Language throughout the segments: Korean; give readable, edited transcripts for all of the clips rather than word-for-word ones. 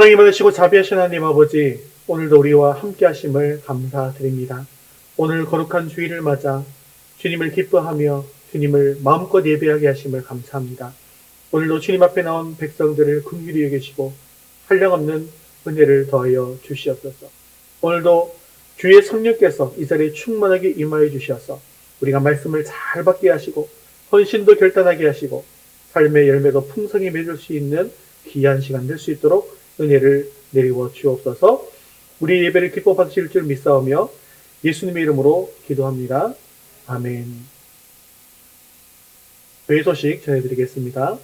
사랑이 많으시고 자비하신 하나님 아버지, 오늘도 우리와 함께 하심을 감사드립니다. 오늘 거룩한 주일을 맞아 주님을 기뻐하며 주님을 마음껏 예배하게 하심을 감사합니다. 오늘도 주님 앞에 나온 백성들을 긍휼히 여기시고 한량없는 은혜를 더하여 주시옵소서. 오늘도 주의 성령께서 이 자리에 충만하게 임하여 주셔서 우리가 말씀을 잘 받게 하시고 헌신도 결단하게 하시고 삶의 열매도 풍성히 맺을 수 있는 귀한 시간 될 수 있도록 은혜를 내리워 주옵소서. 우리 예배를 기뻐 받으실 줄 믿사오며 예수님의 이름으로 기도합니다. 아멘. 교회 소식 전해드리겠습니다.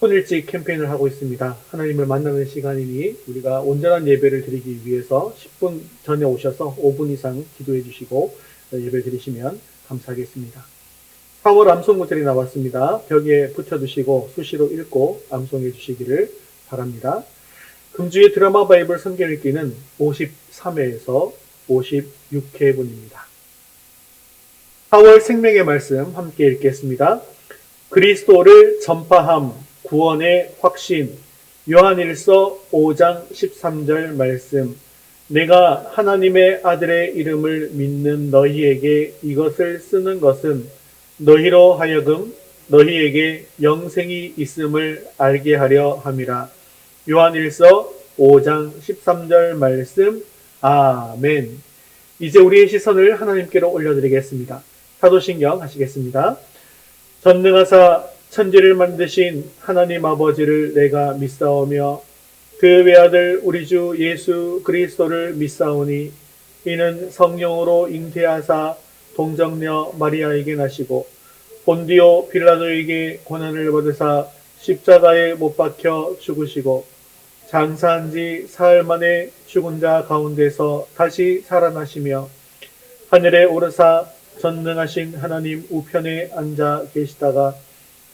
혼일찍 캠페인을 하고 있습니다. 하나님을 만나는 시간이니 우리가 온전한 예배를 드리기 위해서 10분 전에 오셔서 5분 이상 기도해 주시고 예배 드리시면 감사하겠습니다. 4월 암송 구절이 나왔습니다. 벽에 붙여두시고 수시로 읽고 암송해 주시기를 바랍니다. 금주의 드라마 바이블 성경 읽기는 53회에서 56회분입니다. 4월 생명의 말씀 함께 읽겠습니다. 그리스도를 전파함, 구원의 확신. 요한일서 5장 13절 말씀. 내가 하나님의 아들의 이름을 믿는 너희에게 이것을 쓰는 것은 너희로 하여금 너희에게 영생이 있음을 알게 하려 함이라. 요한일서 5장 13절 말씀. 아멘. 이제 우리의 시선을 하나님께로 올려드리겠습니다. 사도신경 하시겠습니다. 전능하사 천지를 만드신 하나님 아버지를 내가 믿사오며 그 외아들 우리 주 예수 그리스도를 믿사오니 이는 성령으로 잉태하사 동정녀 마리아에게 나시고 본디오 빌라도에게 고난을 받으사 십자가에 못 박혀 죽으시고 장사한 지 사흘 만에 죽은 자 가운데서 다시 살아나시며 하늘에 오르사 전능하신 하나님 우편에 앉아 계시다가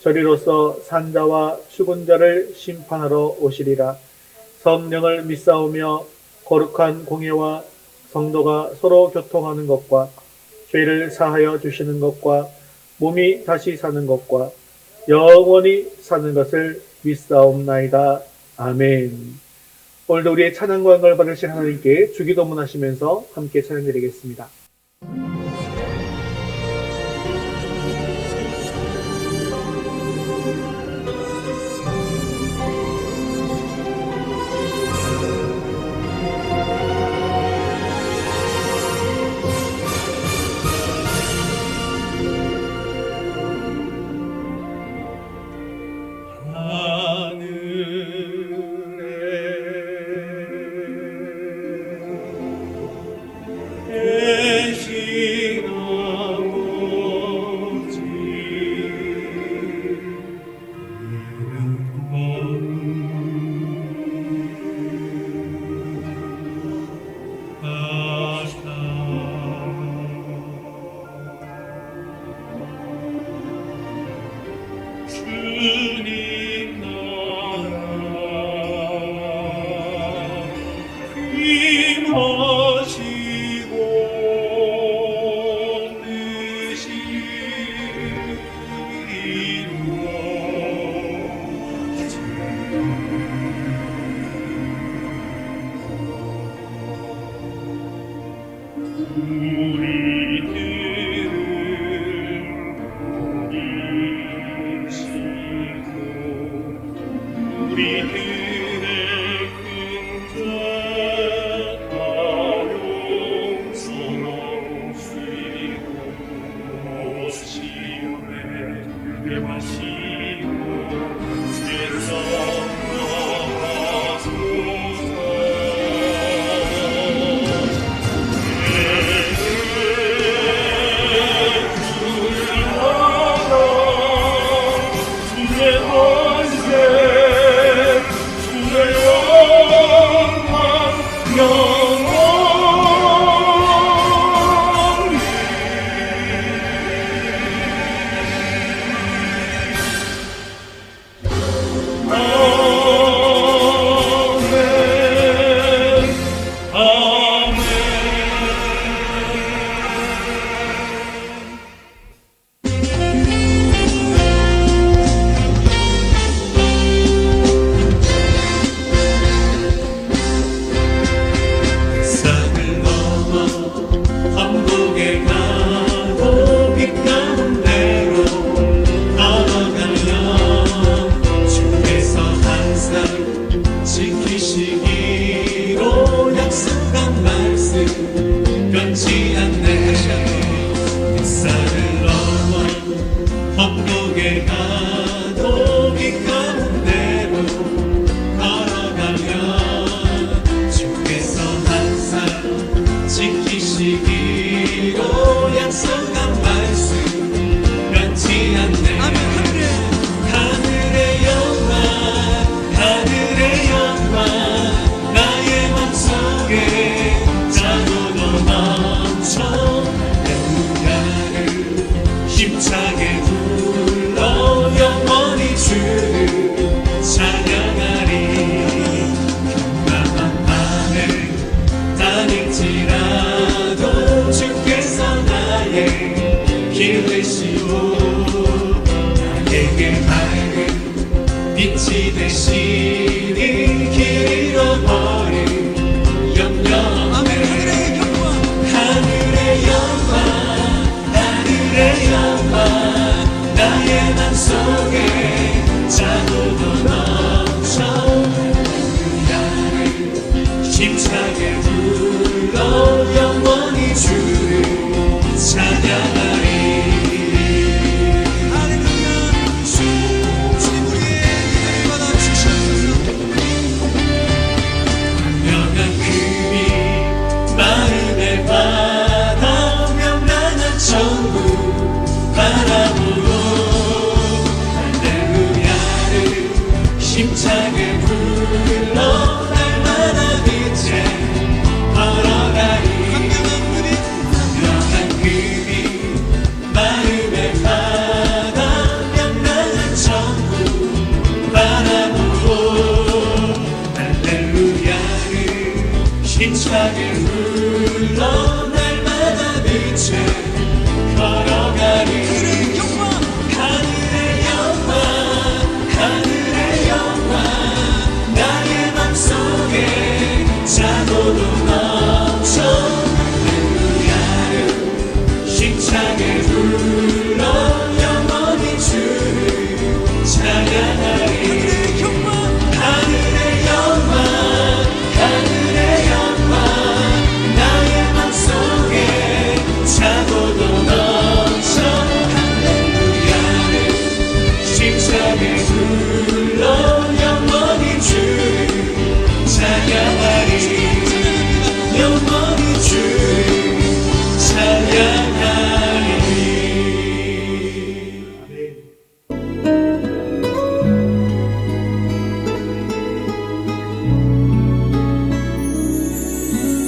저리로서 산자와 죽은 자를 심판하러 오시리라. 성령을 믿사오며 거룩한 공예와 성도가 서로 교통하는 것과 죄를 사하여 주시는 것과 몸이 다시 사는 것과 영원히 사는 것을 믿사옵나이다. 아멘. 오늘도 우리의 찬양과 영광을 받으실 하나님께 주기도문 하시면서 함께 찬양드리겠습니다. 대신이 길 잃어버린 영영의 하늘의 영광 하늘의 영광 나의 맘속에 자고도 넘쳐 할렐루야를 힘차게 불러 영원히 주를 찬양하리. 힘차게 불러 날마다 빛에 걸어가리. 완벽한 금이 마음의 바다 명랑한 천국 바라보고 할렐루야를 힘차게 불러 날마다 빛에 걸어가리. 하늘의 영광 하늘의 영광 나의 맘속에 자고도 넘쳐 할렐루야를 힘차게 불러 영원히 주를 찬양하리. 하늘의 영광 하늘의 영광 나의 맘속에 자고도 넘쳐 할렐루야를 힘차게 불러 영원히 주를 찬양하리. 영원히 주를 찬양하리.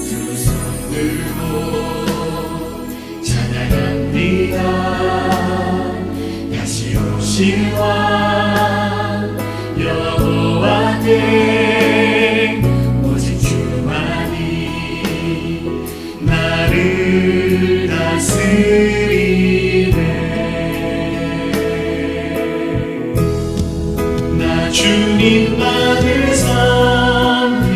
두 손 들고 찬양합니다. 다시 오실 왕 여호와께 오직 주만이 나를 다스리네. 나 주님만을 섬기리.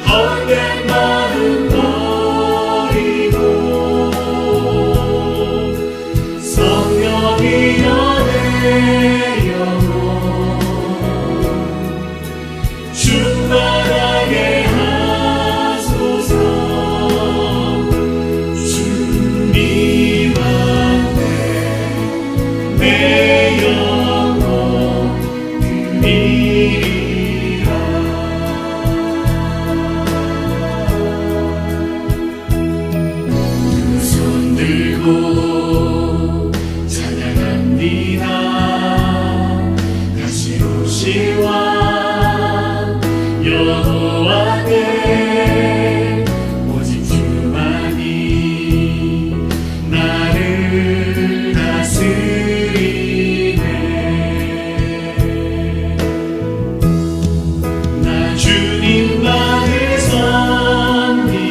헛된 마음 버리고 성령이여 내 영혼 충만하게 하소서. 주님 앞에 내 영혼 드리리라. 두 손 들고 찬양합니다. 다시 오실 왕 여호와께 오직 주만이 나를 다스리네. 나 주님만을 섬기리.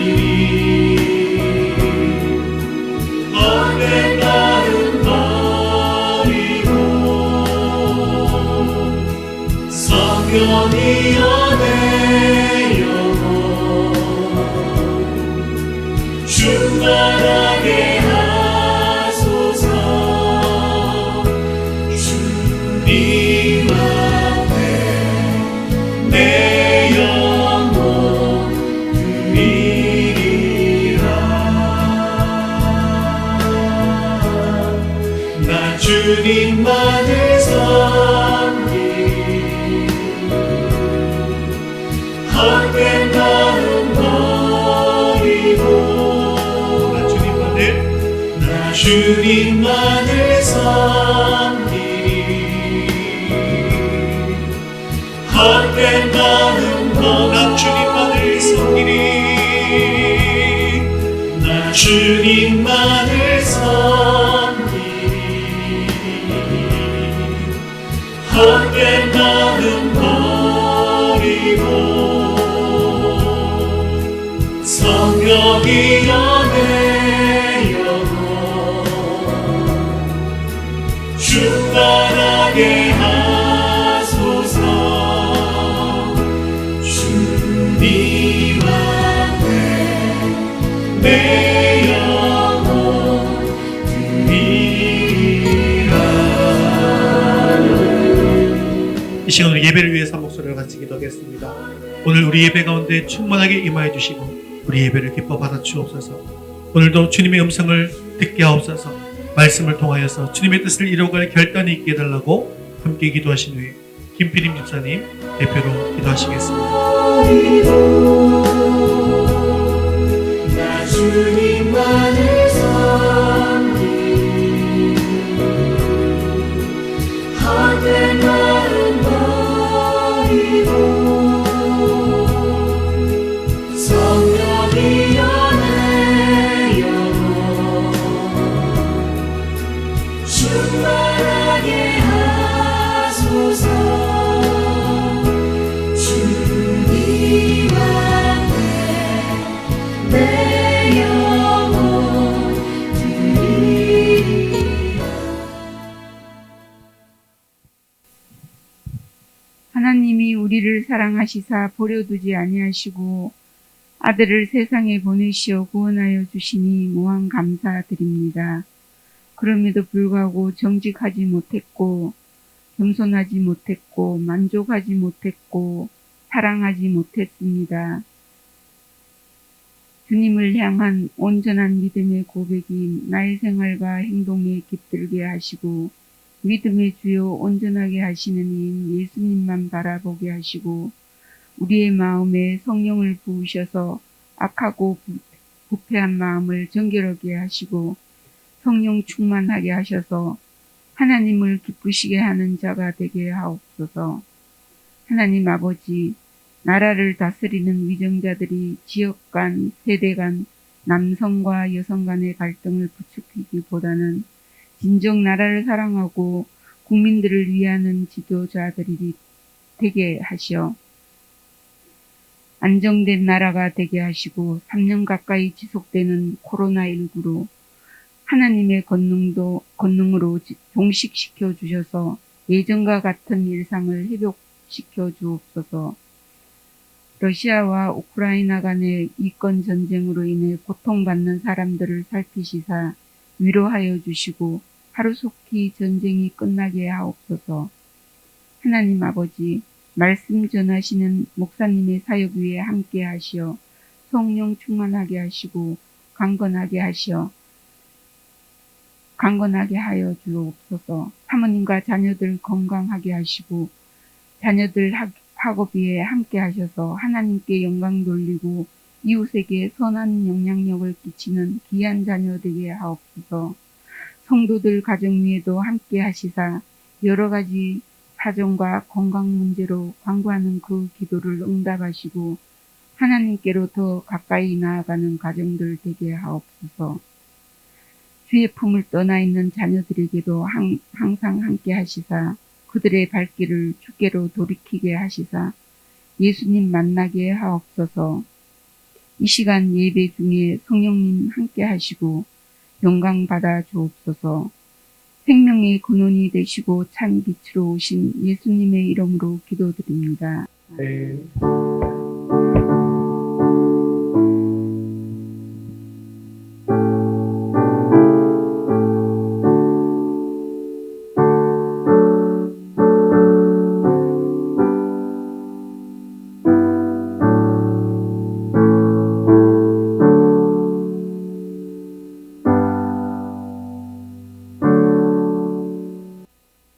헛된 마음 버리고 성령이여 내 영혼 충만하게 하소서. 주님 앞에 내 영혼 드리리라. 나 주님만을 섬기리. 헛된 마음 버리고 나 주님만을 섬기리. 헛된 마음 나 주님만을 섬기리. 나 주님만을 섬기리. 헛된 마음 버리고 성령이여 내 영혼 충만하게 하게 하소서. 주님 앞에 내 영혼 드리리라. 이 시간 우리 예배를 위해서 한 목소리를 같이 기도하겠습니다. 오늘 우리 예배 가운데 충만하게 임하여 주시고 우리 예배를 기뻐 받아 주옵소서. 오늘도 주님의 음성을 듣게 하옵소서. 말씀을 통하여서 주님의 뜻을 이루어갈 결단이 있게 해달라고 함께 기도하신 후에 김필임 집사님 대표로 기도하시겠습니다. 나 주님만을 섬기리. 헛된 마음 버리고 성령이여 내 영혼 충만하게 하소서. 주님 앞에 내 영혼 드리리라. 하나님이 우리를 사랑하시사 버려두지 아니하시고 아들을 세상에 보내시어 구원하여 주시니 무한 감사드립니다. 그럼에도 불구하고 정직하지 못했고 겸손하지 못했고 만족하지 못했고 사랑하지 못했습니다. 주님을 향한 온전한 믿음의 고백이 나의 생활과 행동에 깃들게 하시고 믿음의 주요 온전하게 하시는 이인 예수님만 바라보게 하시고 우리의 마음에 성령을 부으셔서 악하고 부패한 마음을 정결하게 하시고 성령 충만하게 하셔서 하나님을 기쁘시게 하는 자가 되게 하옵소서. 하나님 아버지, 나라를 다스리는 위정자들이 지역 간, 세대 간, 남성 여성 간의 갈등을 부추기기보다는 진정 나라를 사랑하고 국민들을 위하는 지도자들이 되게 하시어 안정된 나라가 되게 하시고 3년 가까이 지속되는 코로나19로 하나님의 권능으로 종식시켜 주셔서 예전과 같은 일상을 회복시켜 주옵소서. 러시아와 우크라이나 간의 이권 전쟁으로 인해 고통받는 사람들을 살피시사 위로하여 주시고 하루속히 전쟁이 끝나게 하옵소서. 하나님 아버지, 말씀 전하시는 목사님의 사역 위에 함께 하시어 성령 충만하게 하시고 강건하게 하여 주옵소서. 사모님과 자녀들 건강하게 하시고 자녀들 학업 위에 함께 하셔서 하나님께 영광 돌리고 이웃에게 선한 영향력을 끼치는 귀한 자녀 되게 하옵소서. 성도들 가정 위에도 함께 하시사 여러 가지 사정과 건강 문제로 간구하는 그 기도를 응답하시고 하나님께로 더 가까이 나아가는 가정들 되게 하옵소서. 주의 품을 떠나 있는 자녀들에게도 항상 함께 하시사 그들의 발길을 주께로 돌이키게 하시사 예수님 만나게 하옵소서. 이 시간 예배 중에 성령님 함께 하시고 영광 받아 주옵소서. 생명의 근원이 되시고 참 빛으로 오신 예수님의 이름으로 기도드립니다. 네.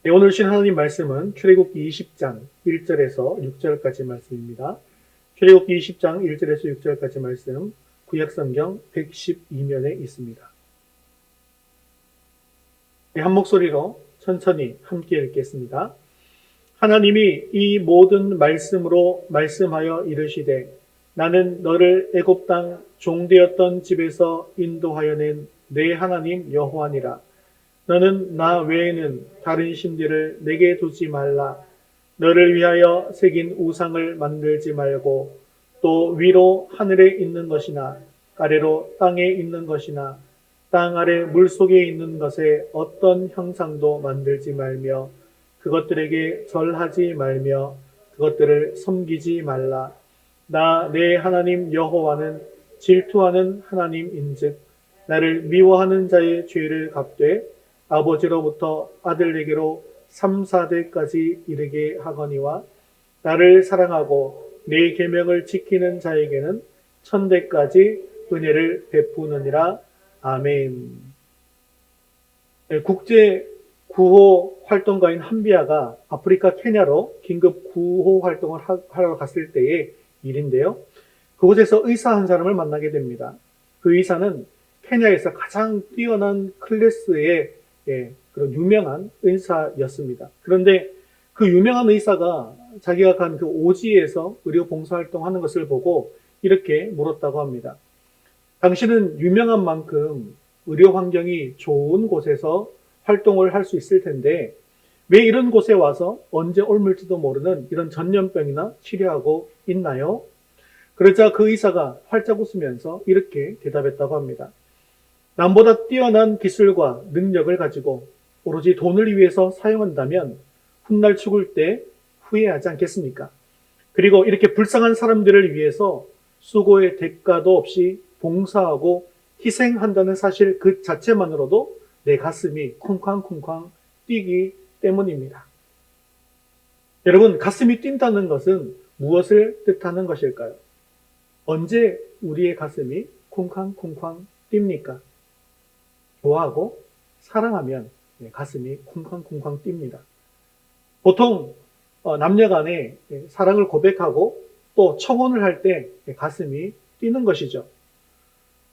네, 오늘 주신 하나님 말씀은 출애굽기 20장 1절에서 6절까지 말씀입니다. 출애굽기 20장 1절에서 6절까지 말씀 구약성경 112면에 있습니다. 네, 한 목소리로 천천히 함께 읽겠습니다. 하나님이 이 모든 말씀으로 말씀하여 이르시되 나는 너를 애굽 땅 종되었던 집에서 인도하여 낸 내 하나님 여호와니라. 너는 나 외에는 다른 신들을 내게 두지 말라. 너를 위하여 새긴 우상을 만들지 말고 또 위로 하늘에 있는 것이나 아래로 땅에 있는 것이나 땅 아래 물속에 있는 것에 어떤 형상도 만들지 말며 그것들에게 절하지 말며 그것들을 섬기지 말라. 나 내 하나님 여호와는 질투하는 하나님인즉 나를 미워하는 자의 죄를 갚되 아버지로부터 아들에게로 3, 4대까지 이르게 하거니와 나를 사랑하고 내 계명을 지키는 자에게는 1000대까지 은혜를 베푸느니라. 아멘. 국제 구호 활동가인 함비아가 아프리카 케냐로 긴급 구호 활동을 하러 갔을 때의 일인데요. 그곳에서 의사 한 사람을 만나게 됩니다. 그 의사는 케냐에서 가장 뛰어난 클래스의 그런 유명한 의사였습니다. 그런데 그 유명한 의사가 자기가 간 그 오지에서 의료 봉사활동하는 것을 보고 이렇게 물었다고 합니다. 당신은 유명한 만큼 의료 환경이 좋은 곳에서 활동을 할 수 있을 텐데 왜 이런 곳에 와서 언제 옮을지도 모르는 이런 전염병이나 치료하고 있나요? 그러자 그 의사가 활짝 웃으면서 이렇게 대답했다고 합니다. 남보다 뛰어난 기술과 능력을 가지고 오로지 돈을 위해서 사용한다면 훗날 죽을 때 후회하지 않겠습니까? 그리고 이렇게 불쌍한 사람들을 위해서 수고의 대가도 없이 봉사하고 희생한다는 사실 그 자체만으로도 내 가슴이 쿵쾅쿵쾅 뛰기 때문입니다. 여러분, 가슴이 뛴다는 것은 무엇을 뜻하는 것일까요? 언제 우리의 가슴이 쿵쾅쿵쾅 뜁니까? 좋아하고 사랑하면 가슴이 쿵쾅쿵쾅 뜁니다. 보통 남녀 간에 사랑을 고백하고 또 청혼을 할 때 가슴이 뛰는 것이죠.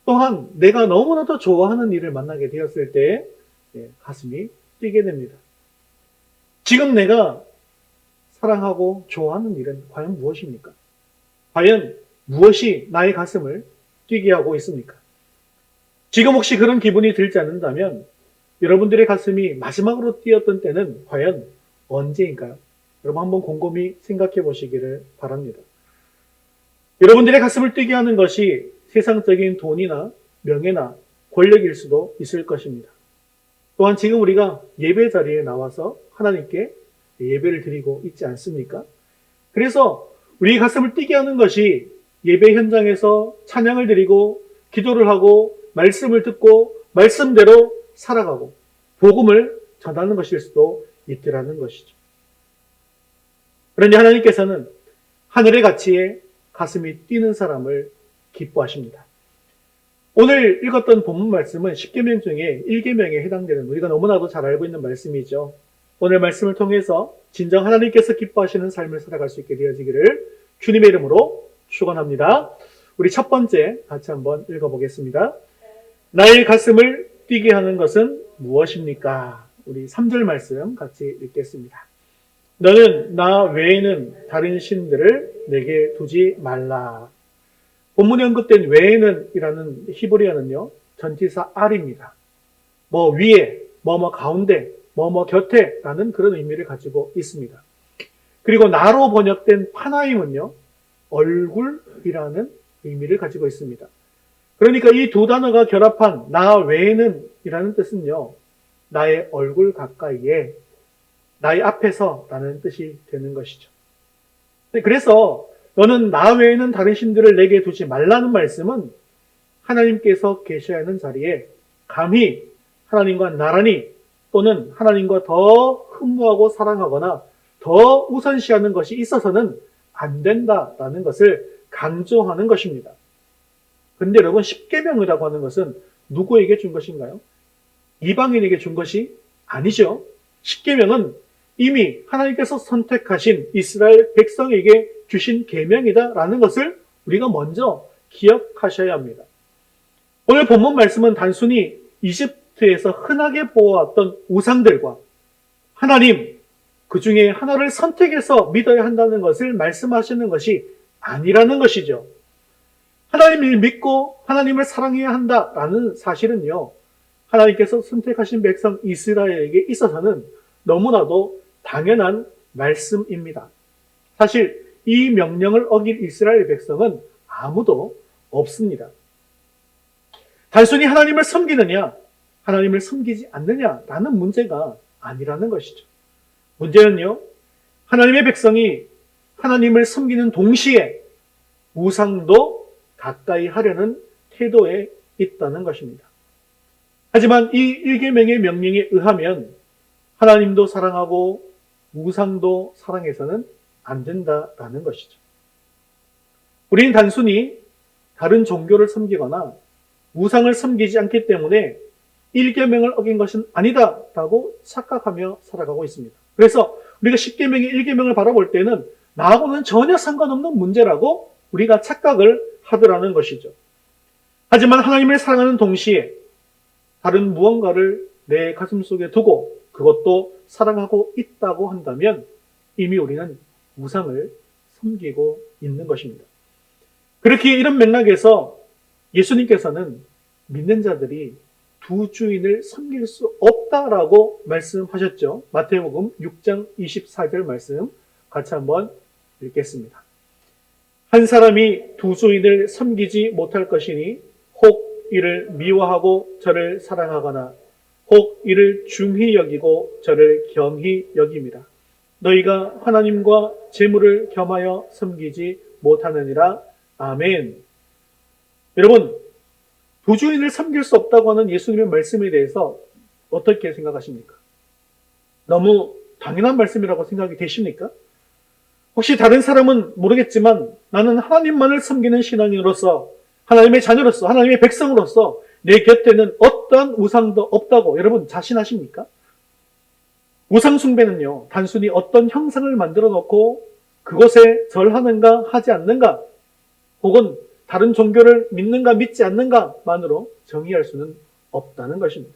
또한 내가 너무나도 좋아하는 일을 만나게 되었을 때 가슴이 뛰게 됩니다. 지금 내가 사랑하고 좋아하는 일은 과연 무엇입니까? 과연 무엇이 나의 가슴을 뛰게 하고 있습니까? 지금 혹시 그런 기분이 들지 않는다면 여러분들의 가슴이 마지막으로 뛰었던 때는 과연 언제인가요? 여러분 한번 곰곰이 생각해 보시기를 바랍니다. 여러분들의 가슴을 뛰게 하는 것이 세상적인 돈이나 명예나 권력일 수도 있을 것입니다. 또한 지금 우리가 예배 자리에 나와서 하나님께 예배를 드리고 있지 않습니까? 그래서 우리의 가슴을 뛰게 하는 것이 예배 현장에서 찬양을 드리고 기도를 하고 말씀을 듣고 말씀대로 살아가고 복음을 전하는 것일 수도 있더라는 것이죠. 그런데 하나님께서는 하늘의 가치에 가슴이 뛰는 사람을 기뻐하십니다. 오늘 읽었던 본문 말씀은 10계명 중에 1계명에 해당되는 우리가 너무나도 잘 알고 있는 말씀이죠. 오늘 말씀을 통해서 진정 하나님께서 기뻐하시는 삶을 살아갈 수 있게 되어지기를 주님의 이름으로 축원합니다. 우리 첫 번째 같이 한번 읽어보겠습니다. 나의 가슴을 뛰게 하는 것은 무엇입니까? 우리 3절 말씀 같이 읽겠습니다. 너는 나 외에는 다른 신들을 내게 두지 말라. 본문에 언급된 외에는 이라는 히브리어는요, 전치사 알입니다. 뭐 위에, 뭐 가운데, 뭐 곁에 라는 그런 의미를 가지고 있습니다. 그리고 나로 번역된 파나임은요, 얼굴이라는 의미를 가지고 있습니다. 그러니까 이 두 단어가 결합한 나 외에는 이라는 뜻은요, 나의 얼굴 가까이에, 나의 앞에서 라는 뜻이 되는 것이죠. 그래서 너는 나 외에는 다른 신들을 내게 두지 말라는 말씀은 하나님께서 계셔야 하는 자리에 감히 하나님과 나란히 또는 하나님과 더 흠모하고 사랑하거나 더 우선시하는 것이 있어서는 안 된다라는 것을 강조하는 것입니다. 그런데 여러분 10계명이라고 하는 것은 누구에게 준 것인가요? 이방인에게 준 것이 아니죠. 10계명은 이미 하나님께서 선택하신 이스라엘 백성에게 주신 계명이다라는 것을 우리가 먼저 기억하셔야 합니다. 오늘 본문 말씀은 단순히 이집트에서 흔하게 보아왔던 우상들과 하나님, 그 중에 하나를 선택해서 믿어야 한다는 것을 말씀하시는 것이 아니라는 것이죠. 하나님을 믿고 하나님을 사랑해야 한다라는 사실은요, 하나님께서 선택하신 백성 이스라엘에게 있어서는 너무나도 당연한 말씀입니다. 사실 이 명령을 어길 이스라엘 백성은 아무도 없습니다. 단순히 하나님을 섬기느냐, 하나님을 섬기지 않느냐라는 문제가 아니라는 것이죠. 문제는요, 하나님의 백성이 하나님을 섬기는 동시에 우상도 가까이 하려는 태도에 있다는 것입니다. 하지만 이 일계명의 명령에 의하면 하나님도 사랑하고 우상도 사랑해서는 안 된다라는 것이죠. 우리는 단순히 다른 종교를 섬기거나 우상을 섬기지 않기 때문에 일계명을 어긴 것은 아니다라고 착각하며 살아가고 있습니다. 그래서 우리가 십계명의 일계명을 바라볼 때는 나하고는 전혀 상관없는 문제라고 우리가 착각을 하더라는 것이죠. 하지만 하나님을 사랑하는 동시에 다른 무언가를 내 가슴 속에 두고 그것도 사랑하고 있다고 한다면 이미 우리는 우상을 섬기고 있는 것입니다. 그렇게 이런 맥락에서 예수님께서는 믿는 자들이 두 주인을 섬길 수 없다라고 말씀하셨죠. 마태복음 6장 24절 말씀 같이 한번 읽겠습니다. 한 사람이 두 주인을 섬기지 못할 것이니 혹 이를 미워하고 저를 사랑하거나 혹 이를 중히 여기고 저를 겸히 여김이라. 너희가 하나님과 재물을 겸하여 섬기지 못하느니라. 아멘. 여러분, 두 주인을 섬길 수 없다고 하는 예수님의 말씀에 대해서 어떻게 생각하십니까? 너무 당연한 말씀이라고 생각이 되십니까? 혹시 다른 사람은 모르겠지만 나는 하나님만을 섬기는 신앙인으로서, 하나님의 자녀로서, 하나님의 백성으로서 내 곁에는 어떠한 우상도 없다고 여러분 자신하십니까? 우상 숭배는요, 단순히 어떤 형상을 만들어 놓고 그것에 절하는가 하지 않는가, 혹은 다른 종교를 믿는가 믿지 않는가만으로 정의할 수는 없다는 것입니다.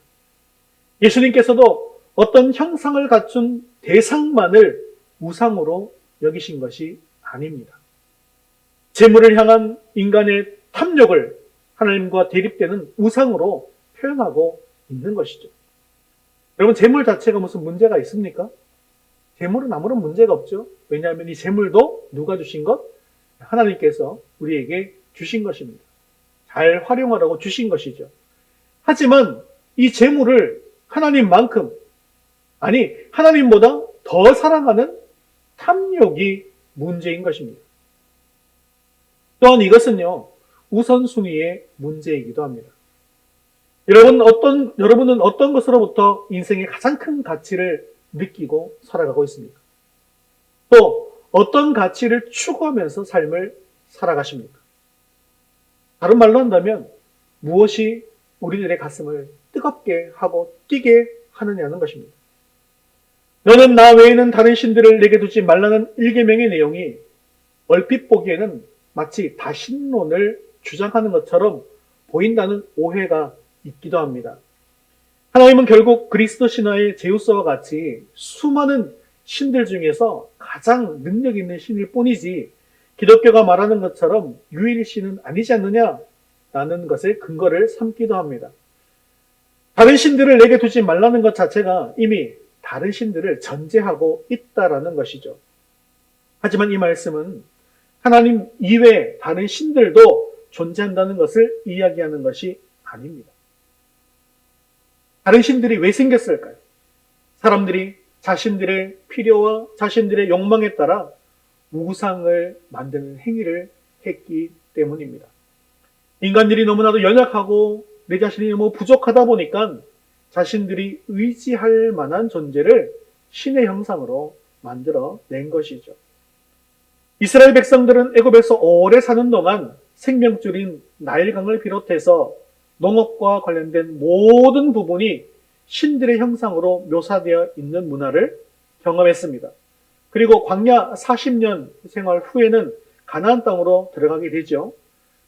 예수님께서도 어떤 형상을 갖춘 대상만을 우상으로 여기신 것이 아닙니다. 재물을 향한 인간의 탐욕을 하나님과 대립되는 우상으로 표현하고 있는 것이죠. 여러분, 재물 자체가 무슨 문제가 있습니까? 재물은 아무런 문제가 없죠. 왜냐하면 이 재물도 누가 주신 것? 하나님께서 우리에게 주신 것입니다. 잘 활용하라고 주신 것이죠. 하지만 이 재물을 하나님만큼, 아니 하나님보다 더 사랑하는 탐욕이 문제인 것입니다. 또한 이것은요, 우선순위의 문제이기도 합니다. 여러분은 어떤 것으로부터 인생의 가장 큰 가치를 느끼고 살아가고 있습니까? 또 어떤 가치를 추구하면서 삶을 살아가십니까? 다른 말로 한다면 무엇이 우리들의 가슴을 뜨겁게 하고 뛰게 하느냐는 것입니다. 너는 나 외에는 다른 신들을 내게 두지 말라는 일계명의 내용이 얼핏 보기에는 마치 다신론을 주장하는 것처럼 보인다는 오해가 있기도 합니다. 하나님은 결국 그리스도 신화의 제우스와 같이 수많은 신들 중에서 가장 능력 있는 신일 뿐이지 기독교가 말하는 것처럼 유일신은 아니지 않느냐라는 것에 근거를 삼기도 합니다. 다른 신들을 내게 두지 말라는 것 자체가 이미 다른 신들을 전제하고 있다라는 것이죠. 하지만 이 말씀은 하나님 이외에 다른 신들도 존재한다는 것을 이야기하는 것이 아닙니다. 다른 신들이 왜 생겼을까요? 사람들이 자신들의 필요와 자신들의 욕망에 따라 우상을 만드는 행위를 했기 때문입니다. 인간들이 너무나도 연약하고 내 자신이 너무 부족하다 보니까 자신들이 의지할 만한 존재를 신의 형상으로 만들어 낸 것이죠. 이스라엘 백성들은 애굽에서 오래 사는 동안 생명줄인 나일강을 비롯해서 농업과 관련된 모든 부분이 신들의 형상으로 묘사되어 있는 문화를 경험했습니다. 그리고 광야 40년 생활 후에는 가나안 땅으로 들어가게 되죠.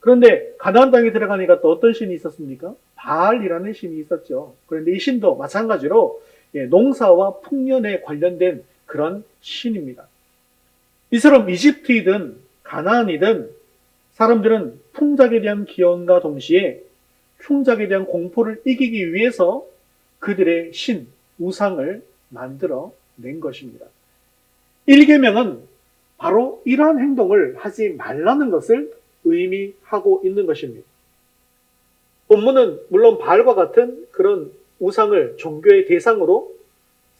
그런데 가나안 땅에 들어가니까 또 어떤 신이 있었습니까? 바알이라는 신이 있었죠. 그런데 이 신도 마찬가지로 농사와 풍년에 관련된 그런 신입니다. 이처럼 이집트이든 가나안이든 사람들은 풍작에 대한 기원과 동시에 흉작에 대한 공포를 이기기 위해서 그들의 신, 우상을 만들어 낸 것입니다. 1계명은 바로 이러한 행동을 하지 말라는 것을 의미하고 있는 것입니다. 본문은 물론 바알과 같은 그런 우상을 종교의 대상으로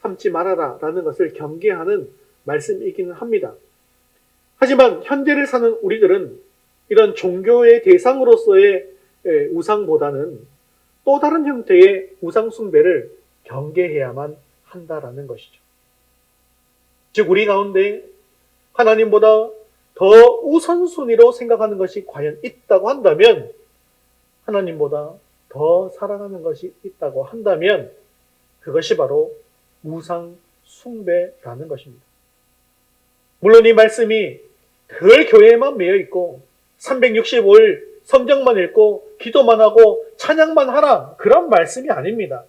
삼지 말아라 라는 것을 경계하는 말씀이기는 합니다. 하지만 현대를 사는 우리들은 이런 종교의 대상으로서의 우상보다는 또 다른 형태의 우상 숭배를 경계해야만 한다라는 것이죠. 즉 우리 가운데 하나님보다 더 우선순위로 생각하는 것이 과연 있다고 한다면, 하나님보다 더 사랑하는 것이 있다고 한다면 그것이 바로 우상 숭배라는 것입니다. 물론 이 말씀이 늘 교회에만 매여 있고 365일 성경만 읽고 기도만 하고 찬양만 하라, 그런 말씀이 아닙니다.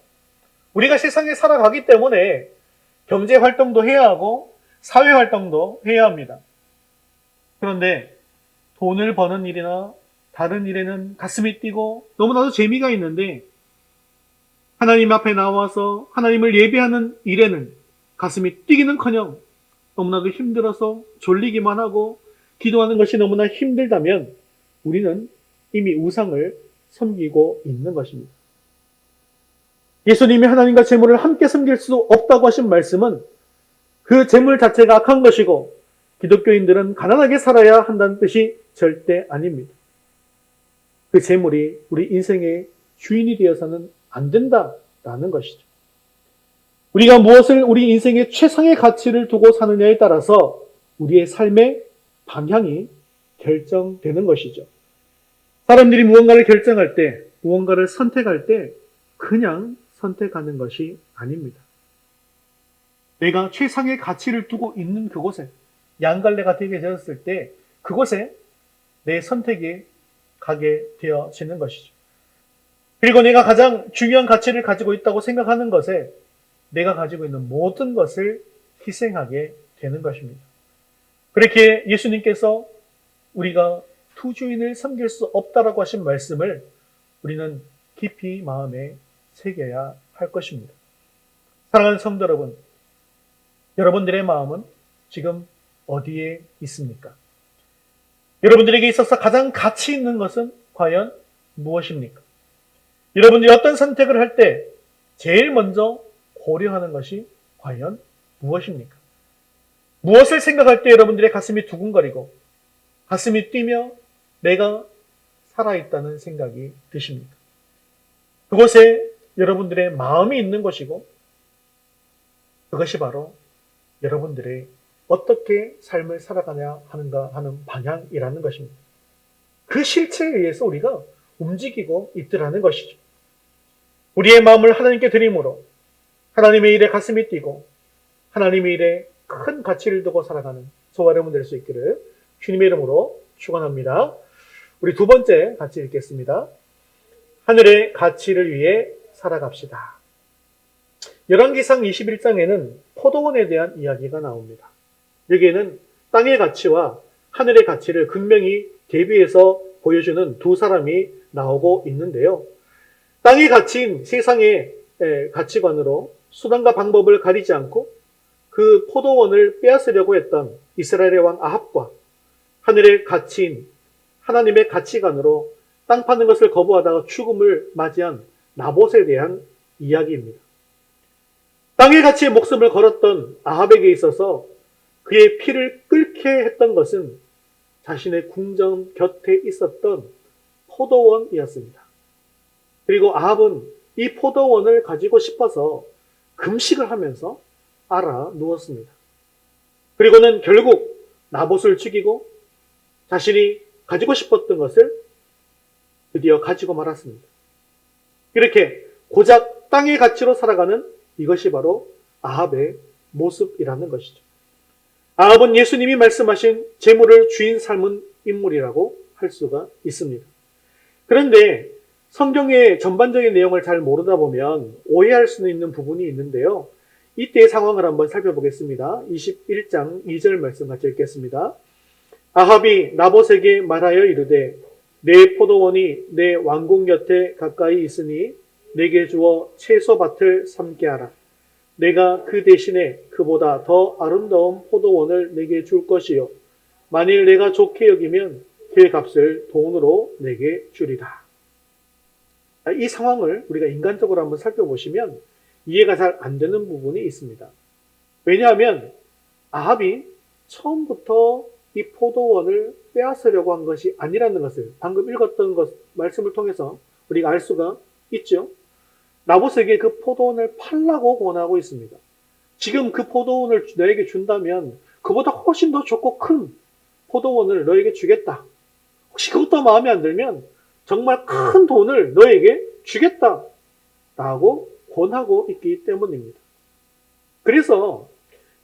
우리가 세상에 살아가기 때문에 경제 활동도 해야 하고 사회 활동도 해야 합니다. 그런데 돈을 버는 일이나 다른 일에는 가슴이 뛰고 너무나도 재미가 있는데, 하나님 앞에 나와서 하나님을 예배하는 일에는 가슴이 뛰기는커녕 너무나도 힘들어서 졸리기만 하고 기도하는 것이 너무나 힘들다면 우리는 이미 우상을 섬기고 있는 것입니다. 예수님이 하나님과 재물을 함께 섬길 수 없다고 하신 말씀은 그 재물 자체가 악한 것이고 기독교인들은 가난하게 살아야 한다는 뜻이 절대 아닙니다. 그 재물이 우리 인생의 주인이 되어서는 안 된다라는 것이죠. 우리가 무엇을 우리 인생의 최상의 가치를 두고 사느냐에 따라서 우리의 삶의 방향이 결정되는 것이죠. 사람들이 무언가를 결정할 때, 무언가를 선택할 때 그냥 선택하는 것이 아닙니다. 내가 최상의 가치를 두고 있는 그곳에, 양갈래가 되게 되었을 때 그곳에 내 선택이 가게 되어지는 것이죠. 그리고 내가 가장 중요한 가치를 가지고 있다고 생각하는 것에 내가 가지고 있는 모든 것을 희생하게 되는 것입니다. 그렇게 예수님께서 우리가 투주인을 섬길 수 없다라고 하신 말씀을 우리는 깊이 마음에 새겨야 할 것입니다. 사랑하는 성도 여러분, 여러분들의 마음은 지금 어디에 있습니까? 여러분들에게 있어서 가장 가치 있는 것은 과연 무엇입니까? 여러분들이 어떤 선택을 할 때 제일 먼저 고려하는 것이 과연 무엇입니까? 무엇을 생각할 때 여러분들의 가슴이 두근거리고 가슴이 뛰며 내가 살아있다는 생각이 드십니까? 그곳에 여러분들의 마음이 있는 것이고 그것이 바로 여러분들의 어떻게 삶을 살아가냐 하는가 하는 방향이라는 것입니다. 그 실체에 의해서 우리가 움직이고 있더라는 것이죠. 우리의 마음을 하나님께 드림으로 하나님의 일에 가슴이 뛰고 하나님의 일에 큰 가치를 두고 살아가는 저와 여러분 될 수 있기를 주님의 이름으로 축원합니다. 우리 두 번째 같이 읽겠습니다. 하늘의 가치를 위해 살아갑시다. 열왕기상 21장에는 포도원에 대한 이야기가 나옵니다. 여기에는 땅의 가치와 하늘의 가치를 극명히 대비해서 보여주는 두 사람이 나오고 있는데요. 땅의 가치인 세상의 가치관으로 수단과 방법을 가리지 않고 그 포도원을 빼앗으려고 했던 이스라엘의 왕 아합과 하늘의 가치인 하나님의 가치관으로 땅 파는 것을 거부하다가 죽음을 맞이한 나봇에 대한 이야기입니다. 땅의 가치에 목숨을 걸었던 아합에게 있어서 그의 피를 끓게 했던 것은 자신의 궁전 곁에 있었던 포도원이었습니다. 그리고 아합은 이 포도원을 가지고 싶어서 금식을 하면서 알아 누웠습니다. 그리고는 결국 나봇을 죽이고 자신이 가지고 싶었던 것을 드디어 가지고 말았습니다. 이렇게 고작 땅의 가치로 살아가는 이것이 바로 아합의 모습이라는 것이죠. 아합은 예수님이 말씀하신 재물을 주인 삶은 인물이라고 할 수가 있습니다. 그런데 성경의 전반적인 내용을 잘 모르다 보면 오해할 수는 있는 부분이 있는데요. 이때의 상황을 한번 살펴보겠습니다. 21장 2절 말씀 같이 읽겠습니다. 아합이 나봇에게 말하여 이르되 내 포도원이 내 왕궁 곁에 가까이 있으니 내게 주어 채소밭을 삼게 하라. 내가 그 대신에 그보다 더 아름다운 포도원을 내게 줄 것이요. 만일 내가 좋게 여기면 그 값을 돈으로 내게 주리라. 이 상황을 우리가 인간적으로 한번 살펴보시면 이해가 잘 안 되는 부분이 있습니다. 왜냐하면 아합이 처음부터 이 포도원을 빼앗으려고 한 것이 아니라는 것을 방금 읽었던 말씀을 통해서 우리가 알 수가 있죠. 나봇에게 그 포도원을 팔라고 권하고 있습니다. 지금 그 포도원을 너에게 준다면 그보다 훨씬 더 좋고 큰 포도원을 너에게 주겠다. 혹시 그것도 마음에 안 들면 정말 큰 돈을 너에게 주겠다. 라고 권하고 있기 때문입니다. 그래서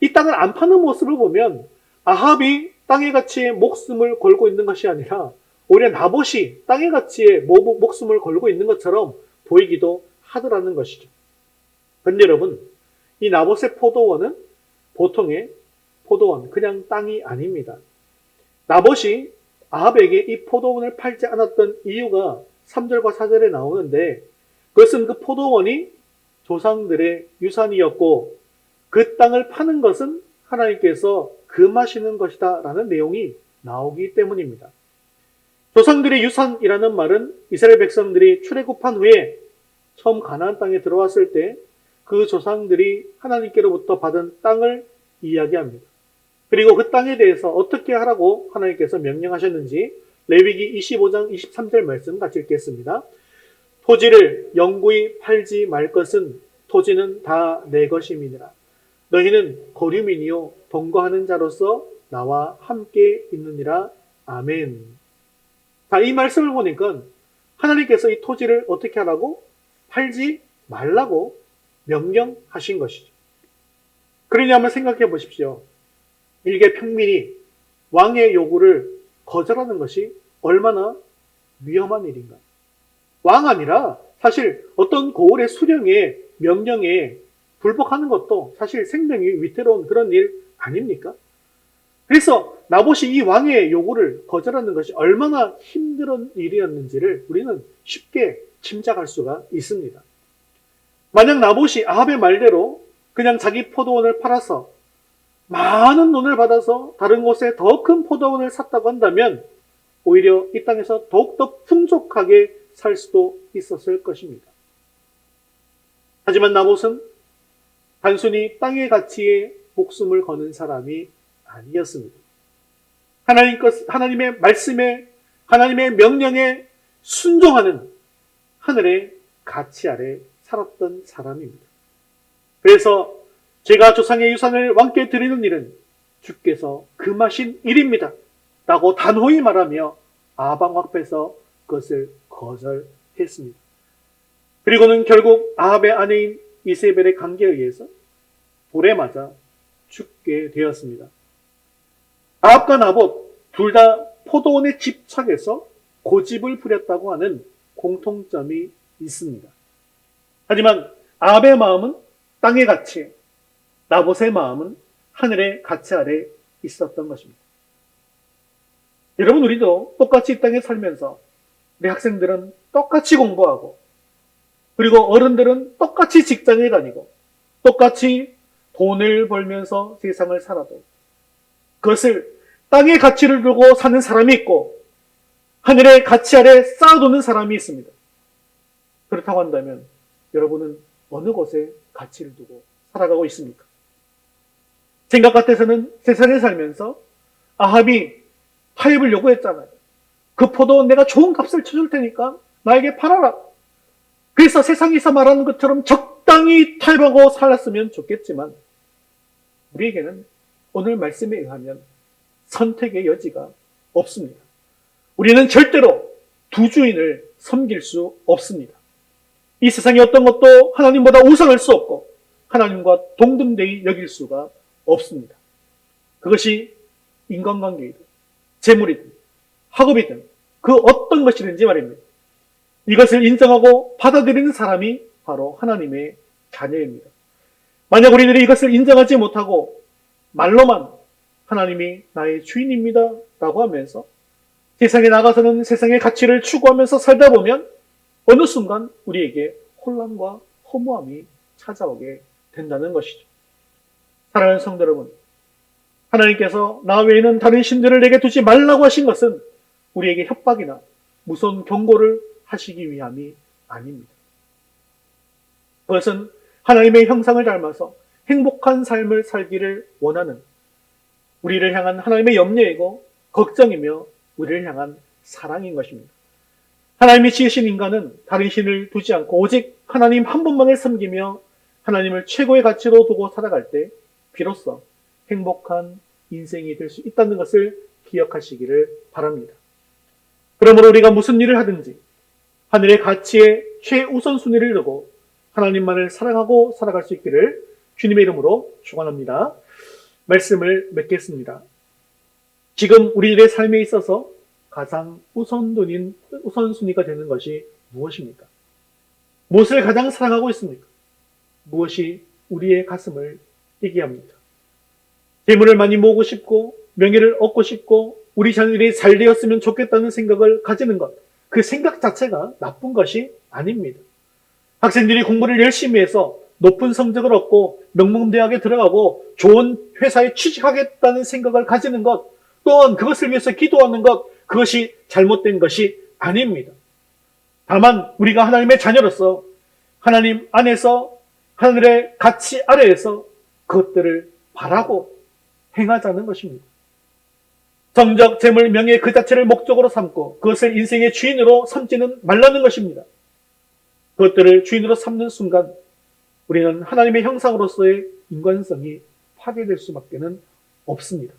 이 땅을 안 파는 모습을 보면 아합이 땅의 가치에 목숨을 걸고 있는 것이 아니라 오히려 나봇이 땅의 가치에 목숨을 걸고 있는 것처럼 보이기도 하더라는 것이죠. 그런데 여러분, 이 나봇의 포도원은 보통의 포도원, 그냥 땅이 아닙니다. 나봇이 아합에게 이 포도원을 팔지 않았던 이유가 3절과 4절에 나오는데 그것은 그 포도원이 조상들의 유산이었고 그 땅을 파는 것은 하나님께서 금하시는 것이다 라는 내용이 나오기 때문입니다. 조상들의 유산이라는 말은 이스라엘 백성들이 출애굽한 후에 처음 가나안 땅에 들어왔을 때 그 조상들이 하나님께로부터 받은 땅을 이야기합니다. 그리고 그 땅에 대해서 어떻게 하라고 하나님께서 명령하셨는지 레위기 25장 23절 말씀 같이 읽겠습니다. 토지를 영구히 팔지 말 것은 토지는 다 내 것임이니라. 너희는 거류민이요 동거하는 자로서 나와 함께 있느니라. 아멘. 자, 이 말씀을 보니까 하나님께서 이 토지를 어떻게 하라고? 팔지 말라고 명령하신 것이죠. 그러냐 한번 생각해 보십시오. 일개 평민이 왕의 요구를 거절하는 것이 얼마나 위험한 일인가. 왕 아니라 사실 어떤 고을의 수령의 명령에 불복하는 것도 사실 생명이 위태로운 그런 일 아닙니까? 그래서 나봇이 이 왕의 요구를 거절하는 것이 얼마나 힘든 일이었는지를 우리는 쉽게 짐작할 수가 있습니다. 만약 나봇이 아합의 말대로 그냥 자기 포도원을 팔아서 많은 돈을 받아서 다른 곳에 더 큰 포도원을 샀다고 한다면 오히려 이 땅에서 더욱더 풍족하게 살 수도 있었을 것입니다. 하지만 나봇은 단순히 땅의 가치에 목숨을 거는 사람이 아니었습니다. 하나님의 말씀에, 하나님의 명령에 순종하는 하늘의 가치 아래 살았던 사람입니다. 그래서 제가 조상의 유산을 왕께 드리는 일은 주께서 금하신 일입니다. 라고 단호히 말하며 아방 앞에서 그것을 거절했습니다. 그리고는 결국 아합의 아내인 이세벨의 관계에 의해서 돌에 맞아 죽게 되었습니다. 아합과 나봇 둘 다 포도원에 집착해서 고집을 부렸다고 하는 공통점이 있습니다. 하지만 아합의 마음은 땅의 가치, 나봇의 마음은 하늘의 가치 아래 있었던 것입니다. 여러분, 우리도 똑같이 이 땅에 살면서 우리 학생들은 똑같이 공부하고 그리고 어른들은 똑같이 직장에 다니고 똑같이 돈을 벌면서 세상을 살아도 그것을 땅의 가치를 두고 사는 사람이 있고 하늘의 가치 아래 쌓아두는 사람이 있습니다. 그렇다고 한다면 여러분은 어느 곳에 가치를 두고 살아가고 있습니까? 생각 같아서는 세상에 살면서 아합이 타협을 요구했잖아요. 그 포도원 내가 좋은 값을 쳐줄 테니까 나에게 팔아라. 그래서 세상에서 말하는 것처럼 적당히 타협하고 살았으면 좋겠지만 우리에게는 오늘 말씀에 의하면 선택의 여지가 없습니다. 우리는 절대로 두 주인을 섬길 수 없습니다. 이 세상의 어떤 것도 하나님보다 우상할 수 없고 하나님과 동등되이 여길 수가 없습니다. 그것이 인간관계이든 재물이든 학업이든 그 어떤 것이든지 말입니다. 이것을 인정하고 받아들이는 사람이 바로 하나님의 자녀입니다. 만약 우리들이 이것을 인정하지 못하고 말로만 하나님이 나의 주인입니다 라고 하면서 세상에 나가서는 세상의 가치를 추구하면서 살다 보면 어느 순간 우리에게 혼란과 허무함이 찾아오게 된다는 것이죠. 사랑하는 성도 여러분, 하나님께서 나 외에는 다른 신들을 내게 두지 말라고 하신 것은 우리에게 협박이나 무서운 경고를 하시기 위함이 아닙니다. 그것은 하나님의 형상을 닮아서 행복한 삶을 살기를 원하는 우리를 향한 하나님의 염려이고 걱정이며 우리를 향한 사랑인 것입니다. 하나님이 지으신 인간은 다른 신을 두지 않고 오직 하나님 한 분만을 섬기며 하나님을 최고의 가치로 두고 살아갈 때 비로소 행복한 인생이 될 수 있다는 것을 기억하시기를 바랍니다. 그러므로 우리가 무슨 일을 하든지 하늘의 가치에 최우선순위를 두고 하나님만을 사랑하고 살아갈 수 있기를 주님의 이름으로 축원합니다. 말씀을 맺겠습니다. 지금 우리들의 삶에 있어서 가장 우선순위가 되는 것이 무엇입니까? 무엇을 가장 사랑하고 있습니까? 무엇이 우리의 가슴을 뛰게 합니까? 재물을 많이 모으고 싶고 명예를 얻고 싶고 우리 자녀들이 잘 되었으면 좋겠다는 생각을 가지는 것, 그 생각 자체가 나쁜 것이 아닙니다. 학생들이 공부를 열심히 해서 높은 성적을 얻고 명문대학에 들어가고 좋은 회사에 취직하겠다는 생각을 가지는 것, 또한 그것을 위해서 기도하는 것, 그것이 잘못된 것이 아닙니다. 다만 우리가 하나님의 자녀로서 하나님 안에서 하늘의 가치 아래에서 그것들을 바라고 행하자는 것입니다. 성적, 재물, 명예 그 자체를 목적으로 삼고 그것을 인생의 주인으로 삼지는 말라는 것입니다. 그것들을 주인으로 삼는 순간 우리는 하나님의 형상으로서의 인간성이 파괴될 수밖에 없습니다.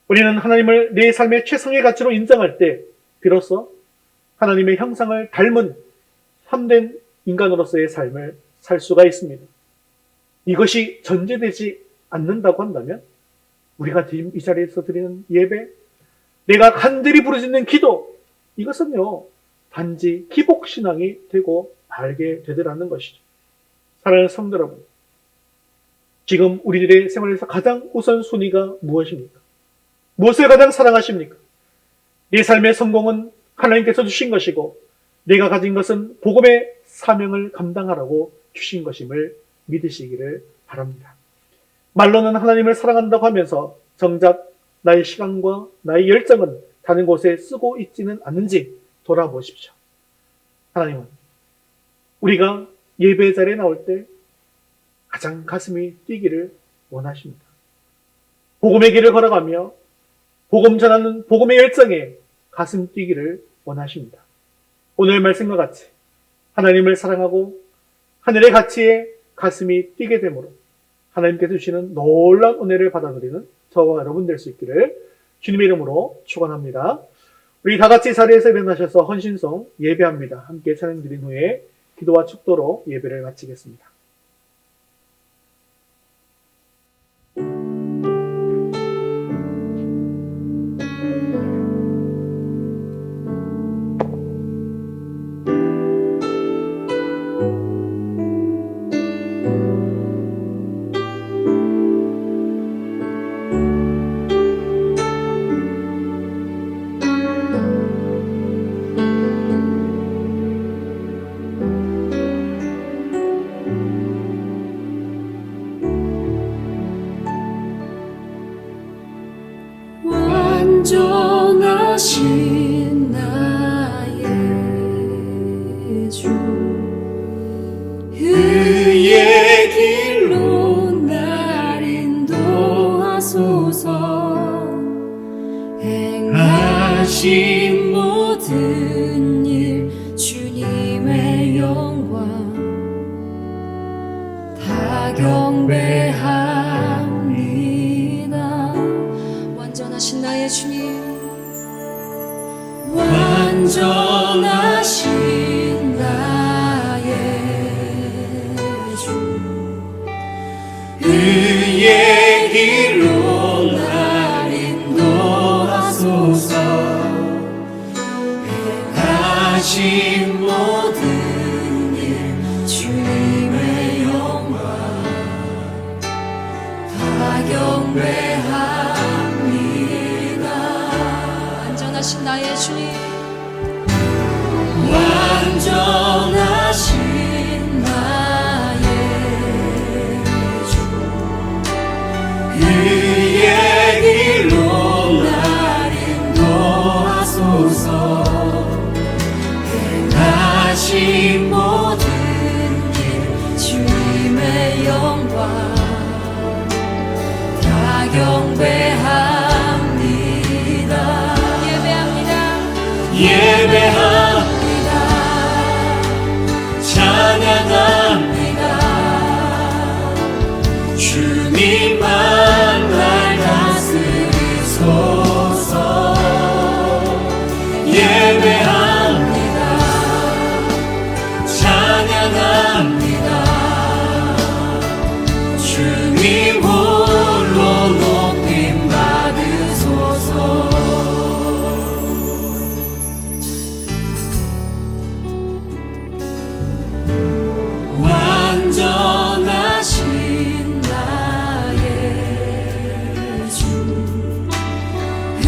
우리는 하나님을 내 삶의 최상의 가치로 인정할 때 비로소 하나님의 형상을 닮은 참된 인간으로서의 삶을 살 수가 있습니다. 이것이 전제되지 않는다고 한다면 우리가 이 자리에서 드리는 예배, 내가 간절히 부르짖는 기도, 이것은요 단지 기복신앙이 되고 말게 되더라는 것이죠. 사랑하는 성도 여러분, 지금 우리들의 생활에서 가장 우선순위가 무엇입니까? 무엇을 가장 사랑하십니까? 내 삶의 성공은 하나님께서 주신 것이고 내가 가진 것은 복음의 사명을 감당하라고 주신 것임을 믿으시기를 바랍니다. 말로는 하나님을 사랑한다고 하면서 정작 나의 시간과 나의 열정은 다른 곳에 쓰고 있지는 않는지 돌아보십시오. 하나님은 우리가 예배 자리에 나올 때 가장 가슴이 뛰기를 원하십니다. 복음의 길을 걸어가며 복음 전하는 복음의 열정에 가슴 뛰기를 원하십니다. 오늘 말씀과 같이 하나님을 사랑하고 하늘의 가치에 가슴이 뛰게 되므로 하나님께서 주시는 놀라운 은혜를 받아들이는 저와 여러분 될 수 있기를 주님의 이름으로 축원합니다. 우리 다 같이 자리에서 일어나셔서 헌신송 예배합니다. 함께 찬양 드린 후에 기도와 축도로 예배를 마치겠습니다. 온전하신 나의 주 그의 길로 날 인도하소서 행하신 모든 일 주님의 영광 다 경배합니다. 완전하신 나의 주님, 완전하신 나의 주 그의 길로 날 인도하소서 행하신 모든 일 주님의 영광 다 경배합니다. 완전하신 나의 주님,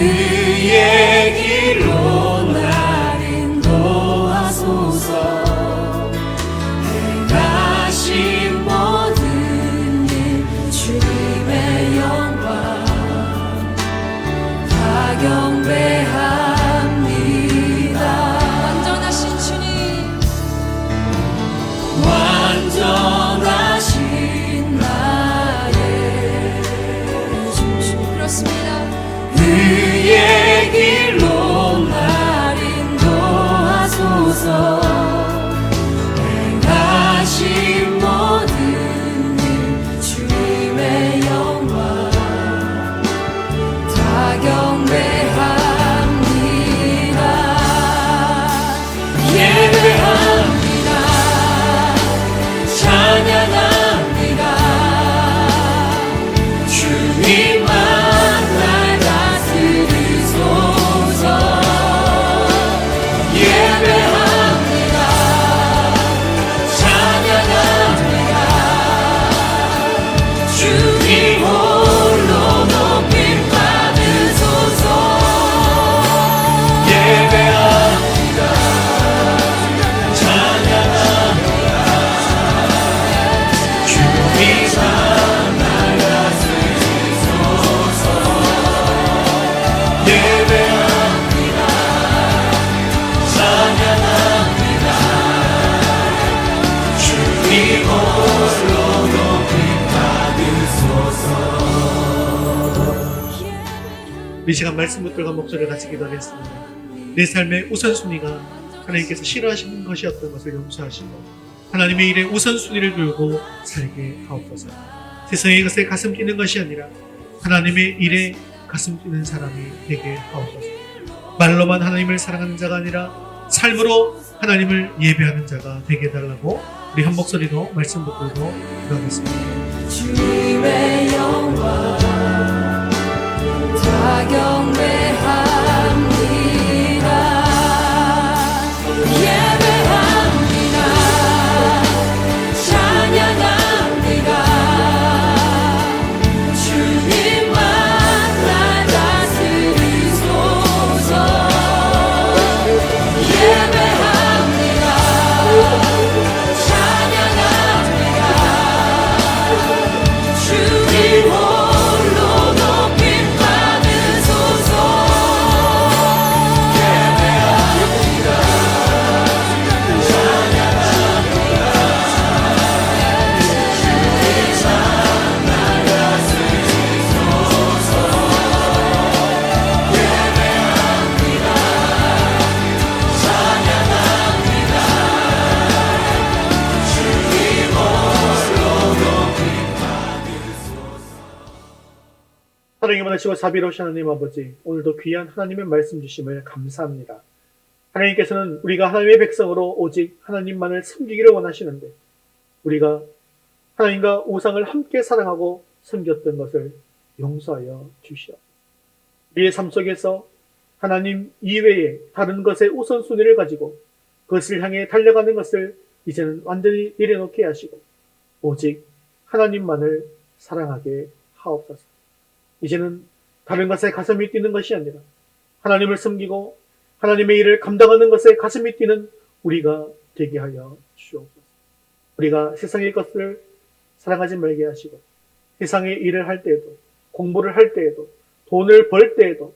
그의 길로 날 인도하소서. 행하신 모든 일 주님의 영광 다 경배합니다. 완전하신 주님, 완전하신 나의 주님. 그렇습니다. 그의 길로 날 인도하소서. 행하신 모든 일 주님의 영광 다 경배합니다. 예배합니다. 찬양합니다. 주님만 날 다스리소서. 예배합니다. 찬양합니다. 주님 홀로 높임 받으소서. 예배합니다. 찬양합니다. 주님만 날 다스리소서. 예배합니다. 찬양합니다. 주님 홀로 높임 받으소서. 이 시간 말씀 붙들과 목소리를 같이 기도하겠습니다. 내 삶의 우선순위가 하나님께서 싫어하시는 것이었던 것을 용서하시고 하나님의 일에 우선순위를 두고 살게 하옵소서. 세상의 것에 가슴 뛰는 것이 아니라 하나님의 일에 가슴 뛰는 사람이 되게 하옵소서. 말로만 하나님을 사랑하는 자가 아니라 삶으로 하나님을 예배하는 자가 되게 해달라고 우리 한 목소리로 말씀 붙들고 기도하겠습니다. 주님의 영광 다 경배합니다. 예배합니다. 찬양합니다. 주님만 날 다스리소서. 예배합니다. 찬양합니다. 주님 홀로 높임 받으소서. 예배합니다. 찬양합니다. 주님만 날 다스리소서. 예배합니다. 찬양합니다. 주님 홀로 높임 사랑이 많으시고 자비로우신 하나님 아버지, 오늘도 귀한 하나님의 말씀 주심을 감사합니다. 하나님께서는 우리가 하나님의 백성으로 오직 하나님만을 섬기기를 원하시는데 우리가 하나님과 우상을 함께 사랑하고 섬겼던 것을 용서하여 주시오. 우리의 삶 속에서 하나님 이외에 다른 것의 우선순위를 가지고 그것을 향해 달려가는 것을 이제는 완전히 내려놓게 하시고 오직 하나님만을 사랑하게 하옵소서. 이제는 다른 것에 가슴이 뛰는 것이 아니라 하나님을 섬기고 하나님의 일을 감당하는 것에 가슴이 뛰는 우리가 되게 하여 주옵소서. 우리가 세상의 것을 사랑하지 말게 하시고 세상의 일을 할 때에도 공부를 할 때에도 돈을 벌 때에도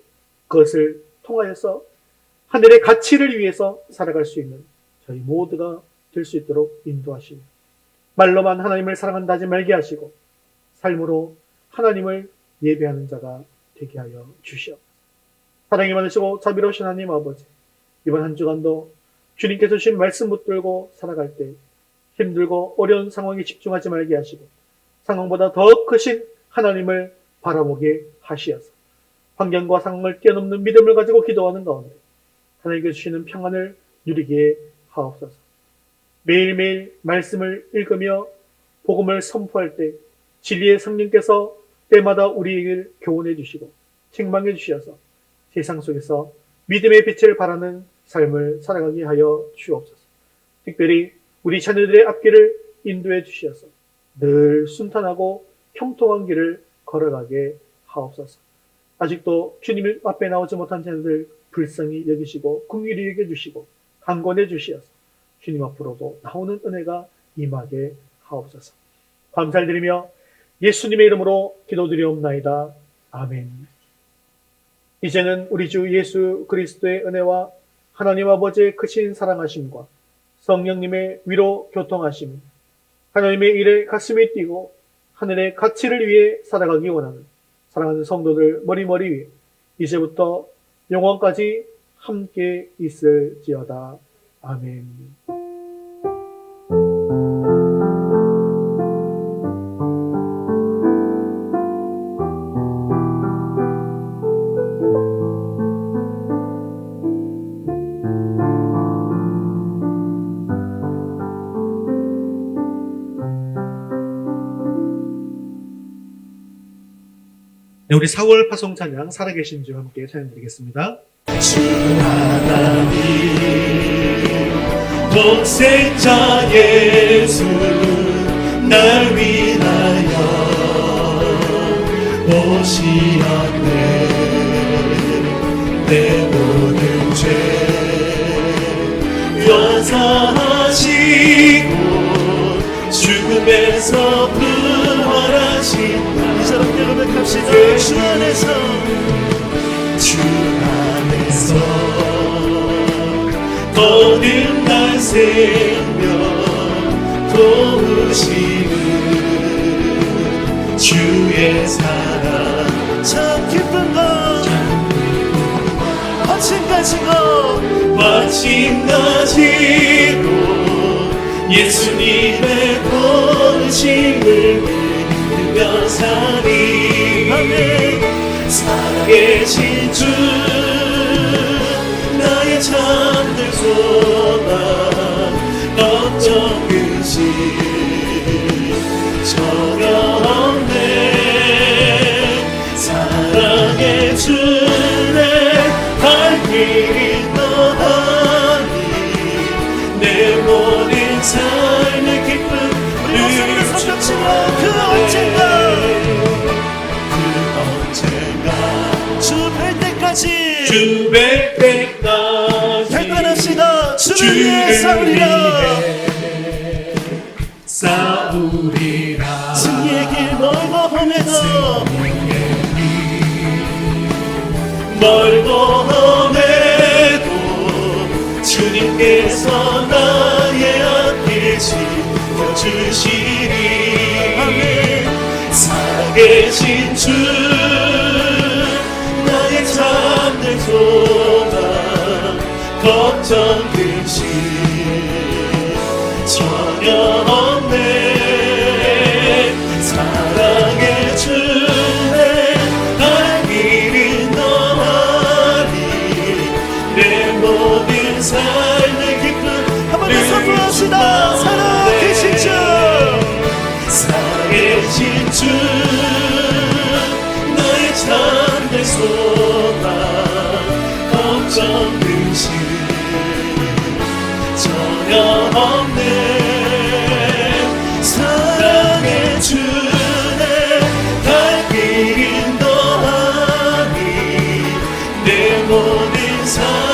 그것을 통하여서 하늘의 가치를 위해서 살아갈 수 있는 저희 모두가 될 수 있도록 인도하시며 말로만 하나님을 사랑한다 하지 말게 하시고 삶으로 하나님을 예배하는 자가 되게 하여 주시옵소서. 사랑이 많으시고 자비로우신 하나님 아버지, 이번 한 주간도 주님께서 주신 말씀 붙들고 살아갈 때 힘들고 어려운 상황에 집중하지 말게 하시고 상황보다 더 크신 하나님을 바라보게 하시어서 환경과 상황을 뛰어넘는 믿음을 가지고 기도하는 가운데 하나님께서 주시는 평안을 누리게 하옵소서. 매일매일 말씀을 읽으며 복음을 선포할 때 진리의 성령께서 때마다 우리에게 교훈해 주시고 책망해 주셔서 세상 속에서 믿음의 빛을 발하는 삶을 살아가게 하여 주옵소서. 특별히 우리 자녀들의 앞길을 인도해 주셔서 늘 순탄하고 평통한 길을 걸어가게 하옵소서. 아직도 주님 앞에 나오지 못한 자들 불쌍히 여기시고 긍휼히 여겨주시고 강권해 주시어서 주님 앞으로도 나오는 은혜가 임하게 하옵소서. 감사를 드리며 예수님의 이름으로 기도드리옵나이다. 아멘. 이제는 우리 주 예수 그리스도의 은혜와 하나님 아버지의 크신 사랑하심과 성령님의 위로 교통하심, 하나님의 일에 가슴이 뛰고 하늘의 가치를 위해 살아가기 원하는 사랑하는 성도들 머리머리 위에 이제부터 영원까지 함께 있을지어다. 아멘. 네, 우리 4월 파송 찬양 살아계신 주 함께 찬양 드리겠습니다. 주 하나님 독생자 예수 날 위하여 오시었네. 내 모든 죄 용서하시고 죽음에서 부활하신 이 사람 고백합시다. 주 안에서 거듭난 생명 도우시는 주의 사랑 참 기쁜 것 마침 가지고 예수님의 본심을 믿으며 사니 아멘. 살아계신 주 나의 잠들 소망 걱정 근심 전혀 없네. 사랑의 주내 갈 길이 너하니 내 모든 삶의 기쁨 우리 목소리를 선택치며 그 언젠가 주 뵐 때까지 결단합시다. 주를 위해 싸우리라 승리의 길 멀고 험해도 주님께서 나의 앞길 지켜주시리. 아멘. 살아계신 주 나의 잠들 소망 걱정 근심 전혀 없네. 사랑의 주내 갈 길이 너하니 내 모든 삶의 기쁨 한번 더 선포합시다. 살아계신 주 살아계신 주 나의 잠들 소망 걱정 근심 전혀 없네. 사랑의 주내 갈 길이 너하니 내 모든 삶